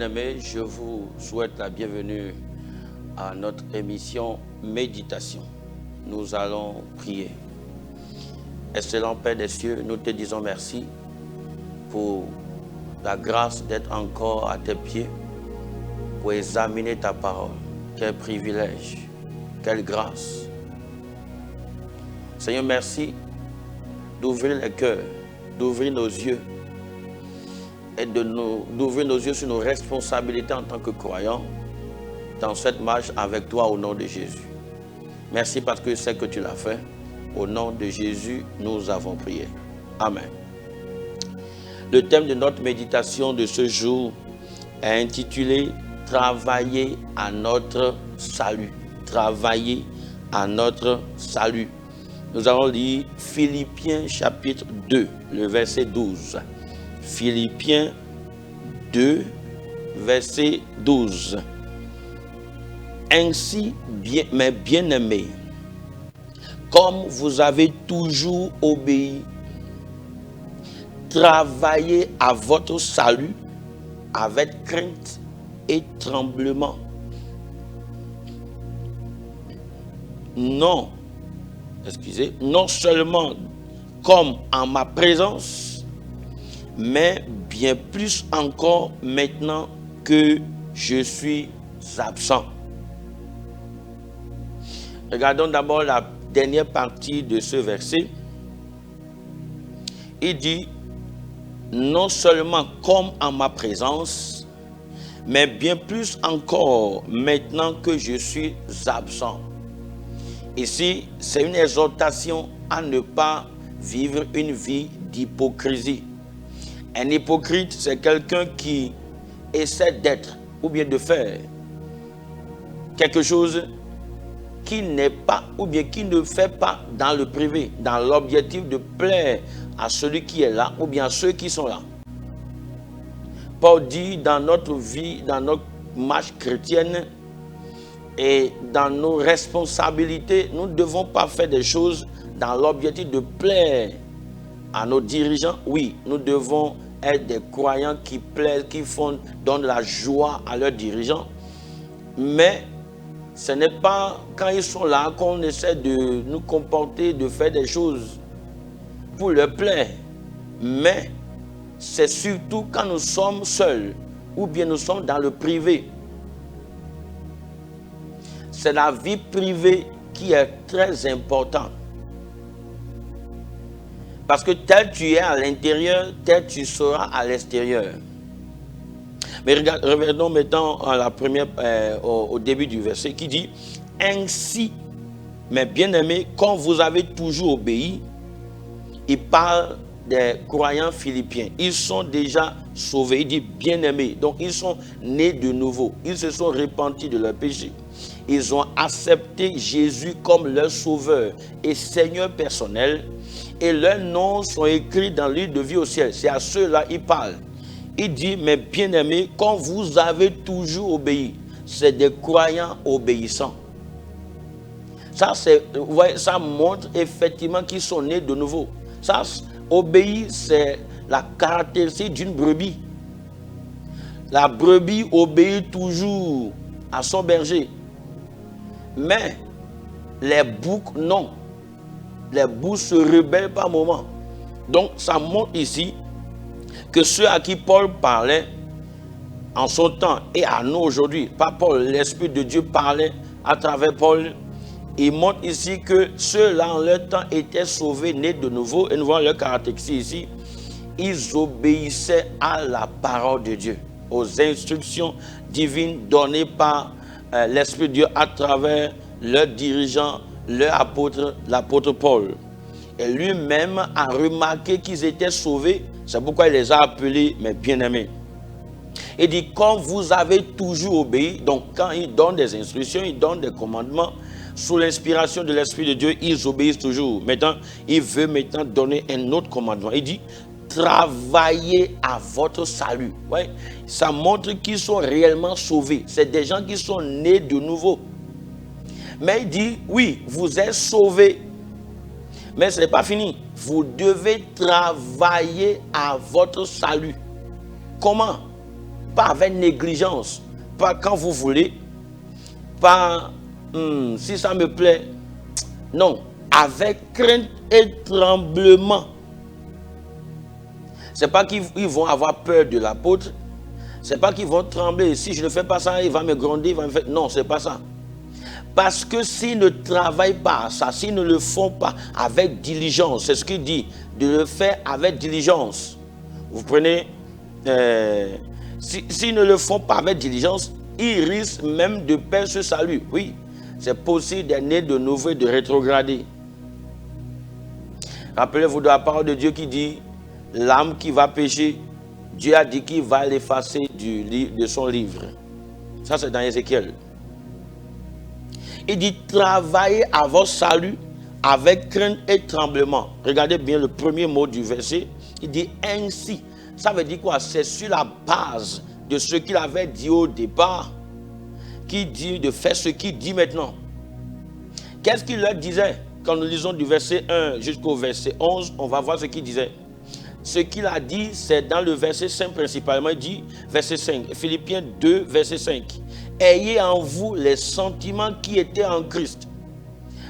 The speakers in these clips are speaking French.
bien-aimés, je vous souhaite la bienvenue à notre émission Méditation. Nous allons prier. Excellent Père des cieux, nous te disons merci pour la grâce d'être encore à tes pieds pour examiner ta parole. Quel privilège, quelle grâce. Seigneur, merci d'ouvrir les cœurs, d'ouvrir nos yeux et d'ouvrir nos yeux sur nos responsabilités en tant que croyants dans cette marche avec toi au nom de Jésus. Merci parce que c'est que tu l'as fait. Au nom de Jésus, nous avons prié. Amen. Le thème de notre méditation de ce jour est intitulé « Travailler à notre salut ». Travailler à notre salut. Nous allons lire Philippiens chapitre 2, le verset 12. Philippiens 2, verset 12. Ainsi, mes bien-aimés, comme vous avez toujours obéi, travaillez à votre salut avec crainte et tremblement. Non seulement comme en ma présence, mais bien plus encore maintenant que je suis absent. Regardons d'abord la dernière partie de ce verset. Il dit, non seulement comme en ma présence, mais bien plus encore maintenant que je suis absent. Ici, c'est une exhortation à ne pas vivre une vie d'hypocrisie. Un hypocrite, c'est quelqu'un qui essaie d'être ou bien de faire quelque chose qui n'est pas ou bien qui ne fait pas dans le privé, dans l'objectif de plaire à celui qui est là ou bien à ceux qui sont là. Paul dit dans notre vie, dans notre marche chrétienne et dans nos responsabilités, nous ne devons pas faire des choses dans l'objectif de plaire à nos dirigeants. Oui, nous devons être des croyants qui plaisent, qui donnent la joie à leurs dirigeants. Mais ce n'est pas quand ils sont là qu'on essaie de nous comporter, de faire des choses pour leur plaire. Mais c'est surtout quand nous sommes seuls ou bien nous sommes dans le privé. C'est la vie privée qui est très importante. Parce que tel tu es à l'intérieur, tel tu seras à l'extérieur. Mais regardons maintenant à la première, au début du verset qui dit « Ainsi, mes bien-aimés, quand vous avez toujours obéi », il parle des croyants philippiens. Ils sont déjà sauvés, il dit « bien-aimés ». Donc ils sont nés de nouveau, ils se sont repentis de leurs péchés. Ils ont accepté Jésus comme leur sauveur et Seigneur personnel. Et leurs noms sont écrits dans le livre de vie au ciel. C'est à ceux-là qu'il parle. Il dit, mes bien-aimés, quand vous avez toujours obéi, c'est des croyants obéissants. Ça montre effectivement qu'ils sont nés de nouveau. Ça, obéir, c'est la caractéristique d'une brebis. La brebis obéit toujours à son berger. Mais les boucs, non. Les boucs se rebellent par moment. Donc, ça montre ici que ceux à qui Paul parlait en son temps et à nous aujourd'hui, pas Paul, l'Esprit de Dieu parlait à travers Paul, il montre ici que ceux-là en leur temps étaient sauvés, nés de nouveau, et nous voyons leur caractéristique ici, ils obéissaient à la parole de Dieu, aux instructions divines données par l'Esprit de Dieu à travers leur dirigeant, leur apôtre, l'apôtre Paul. Et lui-même a remarqué qu'ils étaient sauvés. C'est pourquoi il les a appelés mes bien-aimés. Il dit, quand vous avez toujours obéi, donc quand il donne des instructions, il donne des commandements, sous l'inspiration de l'Esprit de Dieu, ils obéissent toujours. Maintenant, il veut maintenant donner un autre commandement. Il dit, travaillez à votre salut. Ouais, ça montre qu'ils sont réellement sauvés. C'est des gens qui sont nés de nouveau. Mais il dit, oui, vous êtes sauvés. Mais ce n'est pas fini. Vous devez travailler à votre salut. Comment? pas avec négligence, pas quand vous voulez, pas si ça me plaît. Non, avec crainte et tremblement. C'est pas qu'ils vont avoir peur de l'apôtre. C'est pas qu'ils vont trembler. Si je ne fais pas ça, il va me gronder, il va me faire... Non, c'est pas ça. Parce que s'ils ne travaillent pas ça, s'ils ne le font pas avec diligence, c'est ce qu'il dit, de le faire avec diligence. Vous prenez... s'ils ne le font pas avec diligence, ils risquent même de perdre ce salut. Oui, c'est possible d'être né de nouveau et de rétrograder. Rappelez-vous de la parole de Dieu qui dit, l'âme qui va pécher, Dieu a dit qu'il va l'effacer de son livre. Ça, c'est dans Ézéchiel. Il dit, travaillez à votre salut avec crainte et tremblement. Regardez bien le premier mot du verset. Il dit ainsi. Ça veut dire quoi? C'est sur la base de ce qu'il avait dit au départ, qu'il dit de faire ce qu'il dit maintenant. Qu'est-ce qu'il leur disait? Quand nous lisons du verset 1 jusqu'au verset 11, on va voir ce qu'il disait. Ce qu'il a dit, c'est dans le verset 5 principalement. Il dit, verset 5, Philippiens 2, verset 5. Ayez en vous les sentiments qui étaient en Christ.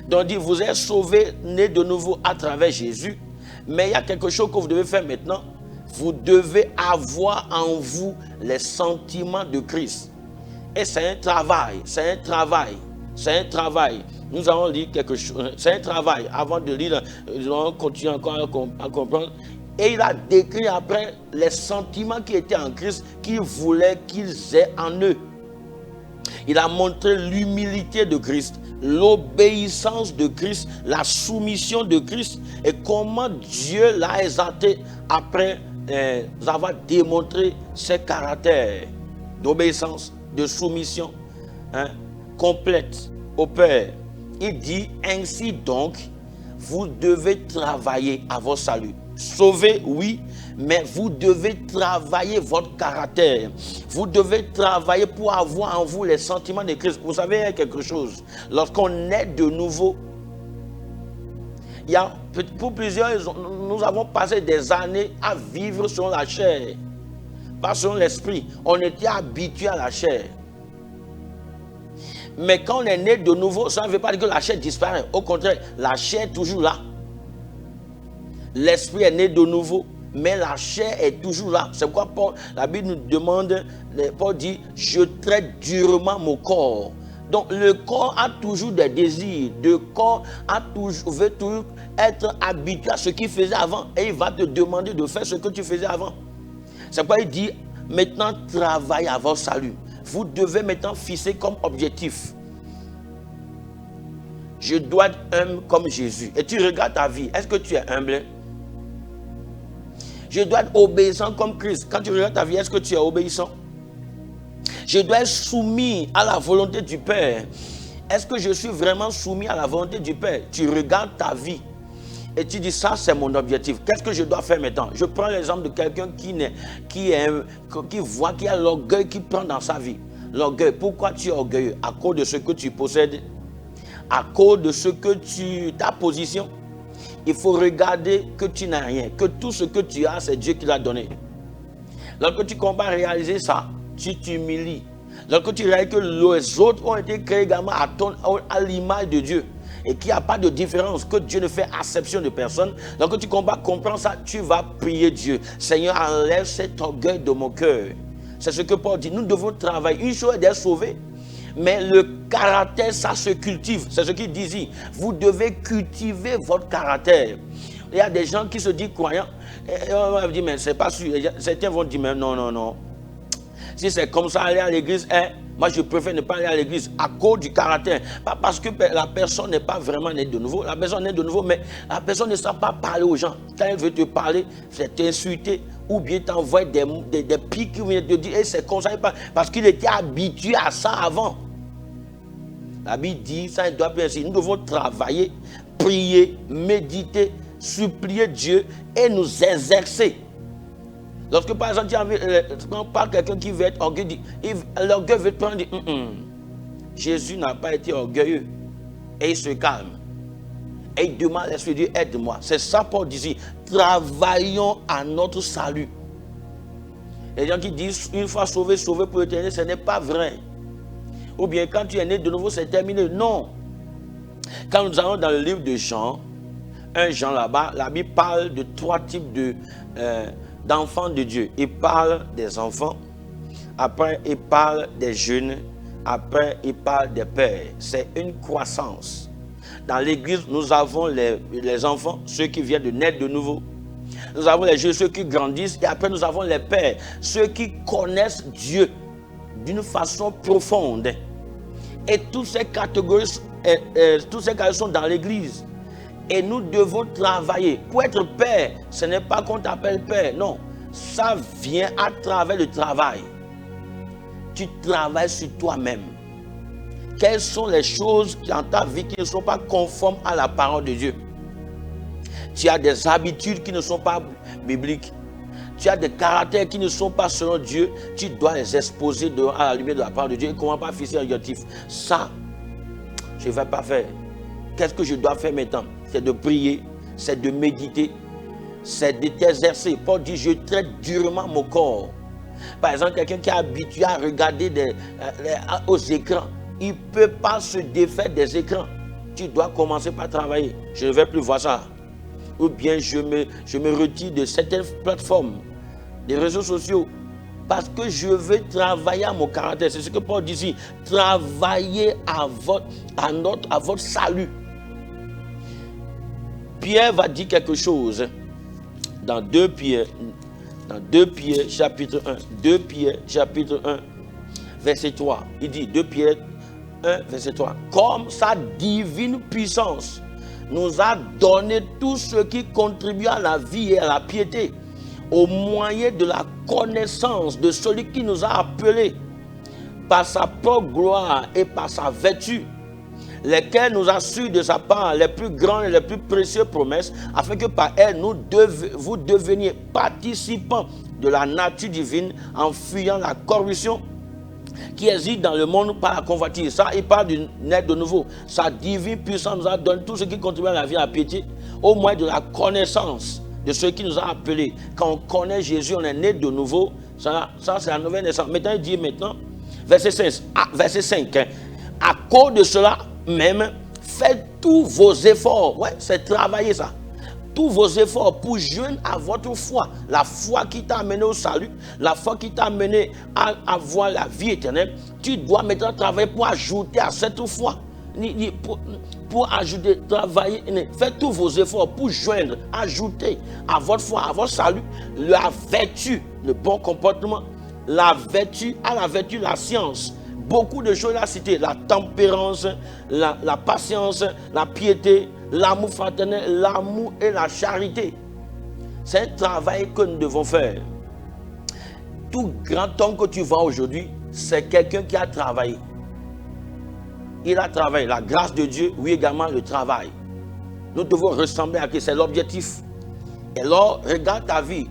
Donc il dit, vous êtes sauvés, nés de nouveau à travers Jésus. Mais il y a quelque chose que vous devez faire maintenant. Vous devez avoir en vous les sentiments de Christ. Et c'est un travail, c'est un travail, c'est un travail. Nous allons lire quelque chose, c'est un travail. Avant de lire, on continue encore à comprendre. Et il a décrit après les sentiments qui étaient en Christ, qu'il voulait qu'ils aient en eux. Il a montré l'humilité de Christ, l'obéissance de Christ, la soumission de Christ et comment Dieu l'a exalté après avoir démontré ses caractères d'obéissance, de soumission complète au Père. Il dit ainsi donc, vous devez travailler à votre salut. Sauvé, oui, mais vous devez travailler votre caractère. Vous devez travailler pour avoir en vous les sentiments de Christ. Vous savez, il y a quelque chose. Lorsqu'on est de nouveau, pour plusieurs, nous avons passé des années à vivre selon la chair, pas selon l'esprit. On était habitué à la chair. Mais quand on est né de nouveau, ça ne veut pas dire que la chair disparaît. Au contraire, la chair est toujours là. L'esprit est né de nouveau, mais la chair est toujours là. C'est pourquoi la Bible nous demande, Paul dit, je traite durement mon corps. Donc le corps a toujours des désirs. Le corps veut toujours être habitué à ce qu'il faisait avant. Et il va te demander de faire ce que tu faisais avant. C'est pourquoi il dit, maintenant travaille à votre salut. Vous devez maintenant fixer comme objectif. Je dois être humble comme Jésus. Et tu regardes ta vie. Est-ce que tu es humble? Je dois être obéissant comme Christ. Quand tu regardes ta vie, est-ce que tu es obéissant? Je dois être soumis à la volonté du Père. Est-ce que je suis vraiment soumis à la volonté du Père? Tu regardes ta vie et tu dis, ça c'est mon objectif. Qu'est-ce que je dois faire maintenant? Je prends l'exemple de quelqu'un qui voit qu'il y a l'orgueil qui prend dans sa vie. L'orgueil, pourquoi tu es orgueilleux? À cause de ce que tu possèdes, à cause de ce que ta position. Il faut regarder que tu n'as rien, que tout ce que tu as, c'est Dieu qui l'a donné. Lorsque tu commences à réaliser ça, tu t'humilies. Lorsque tu réalises que les autres ont été créés également à l'image de Dieu et qu'il n'y a pas de différence, que Dieu ne fait acception de personne, lorsque tu commences à comprendre ça, tu vas prier Dieu. Seigneur, enlève cet orgueil de mon cœur. C'est ce que Paul dit. Nous devons travailler. Une chose est d'être sauvé. Mais le caractère, ça se cultive. C'est ce qu'il dit ici. Vous devez cultiver votre caractère. Il y a des gens qui se disent croyants. Et on va dire, mais c'est pas sûr. Certains vont dire, mais non, non, non. Si c'est comme ça, aller à l'église, moi je préfère ne pas aller à l'église à cause du caractère. Pas parce que la personne n'est pas vraiment née de nouveau. La personne est née de nouveau, mais la personne ne sait pas parler aux gens. Quand elle veut te parler, c'est t'insulter. Ou bien t'envoyer des pics qui viennent te dire, c'est comme ça. Parce qu'il était habitué à ça avant. La Bible dit, ça ne doit pas être ainsi. Nous devons travailler, prier, méditer, supplier Dieu et nous exercer. Lorsque par exemple, on parle de quelqu'un qui veut être orgueilleux, l'orgueil veut te prendre et dire, Jésus n'a pas été orgueilleux. Et il se calme. Et il demande à l'Esprit de Dieu, aide-moi. C'est ça Paul dit ici. Travaillons à notre salut. Les gens qui disent une fois sauvé, sauvé pour l'éternité, ce n'est pas vrai. Ou bien quand tu es né de nouveau, c'est terminé. Non. Quand nous allons dans le livre de Jean, 1 Jean là-bas, la Bible parle de 3 types d'enfants de Dieu. Il parle des enfants, après il parle des jeunes, après il parle des pères. C'est une croissance. Dans l'église, nous avons les enfants, ceux qui viennent de naître de nouveau. Nous avons les jeunes, ceux qui grandissent. Et après, nous avons les pères, ceux qui connaissent Dieu d'une façon profonde. Et toutes ces catégories sont dans l'église. Et nous devons travailler. Pour être père, ce n'est pas qu'on t'appelle père. Non, ça vient à travers le travail. Tu travailles sur toi-même. Quelles sont les choses dans ta vie qui ne sont pas conformes à la parole de Dieu? Tu as des habitudes qui ne sont pas bibliques. Tu as des caractères qui ne sont pas selon Dieu. Tu dois les exposer à la lumière de la parole de Dieu. Et comment pas fixer un objectif? Ça, je ne vais pas faire. Qu'est-ce que je dois faire maintenant? C'est de prier, c'est de méditer, c'est de t'exercer. Paul dit, je traite durement mon corps. Par exemple, quelqu'un qui est habitué à regarder aux écrans, il ne peut pas se défaire des écrans. Tu dois commencer par travailler. Je ne vais plus voir ça. Ou bien je me retire de certaines plateformes, des réseaux sociaux, parce que je veux travailler à mon caractère. C'est ce que Paul dit ici. Travailler à votre salut. Pierre va dire quelque chose dans 2 Pierre chapitre 1. 2 Pierre chapitre 1, verset 3. Il dit 2 Pierre 1, verset 3. Comme sa divine puissance nous a donné tout ce qui contribue à la vie et à la piété, au moyen de la connaissance de celui qui nous a appelés par sa propre gloire et par sa vertu, lesquels nous assurent de sa part les plus grandes et les plus précieuses promesses, afin que par elles vous deveniez participants de la nature divine, en fuyant la corruption qui existe dans le monde par la convoitise. Ça, il parle du naître de nouveau. Sa divine puissance nous a donné tout ce qui contribue à la vie et à la piété, au moyen de la connaissance de ceux qui nous a appelés. Quand on connaît Jésus, on est né de nouveau. Ça c'est la nouvelle naissance. Maintenant, il dit maintenant, verset 5, à cause de cela même, faites tous vos efforts. Ouais, c'est travailler ça. Tous vos efforts pour joindre à votre foi, la foi qui t'a amené au salut, la foi qui t'a amené à avoir la vie éternelle. Tu dois maintenant travailler pour ajouter à cette foi. Pour ajouter, travailler, faites tous vos efforts pour joindre, ajouter à votre foi, à votre salut, la vertu, le bon comportement, la vertu, à la vertu, la science. Beaucoup de choses à citer, la tempérance, la patience, la piété, l'amour fraternel, l'amour et la charité. C'est un travail que nous devons faire. Tout grand homme que tu vois aujourd'hui, c'est quelqu'un qui a travaillé. Il a travaillé. La grâce de Dieu, oui, également le travail. Nous devons ressembler à Christ, c'est l'objectif. Et alors, regarde ta vie.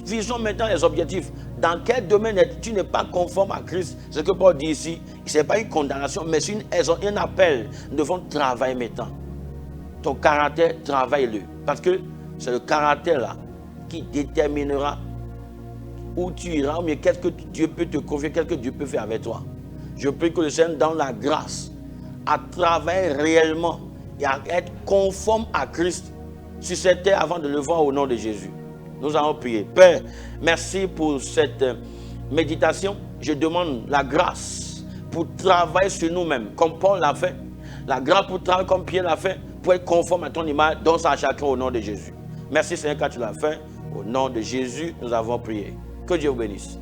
Visons maintenant les objectifs. Dans quel domaine tu n'es pas conforme à Christ? Ce que Paul dit ici, ce n'est pas une condamnation, mais c'est un appel. Nous devons travailler maintenant. Ton caractère, travaille-le. Parce que c'est le caractère là qui déterminera où tu iras, mais qu'est-ce que Dieu peut te confier, qu'est-ce que Dieu peut faire avec toi. Je prie que le Seigneur donne la grâce à travailler réellement et à être conforme à Christ sur cette terre avant de le voir au nom de Jésus. Nous allons prier. Père, merci pour cette méditation. Je demande la grâce pour travailler sur nous-mêmes, comme Paul l'a fait. La grâce pour travailler comme Pierre l'a fait, pour être conforme à ton image. Donne ça à chacun au nom de Jésus. Merci Seigneur quand tu l'as fait. Au nom de Jésus, nous avons prié. Que Dieu vous bénisse.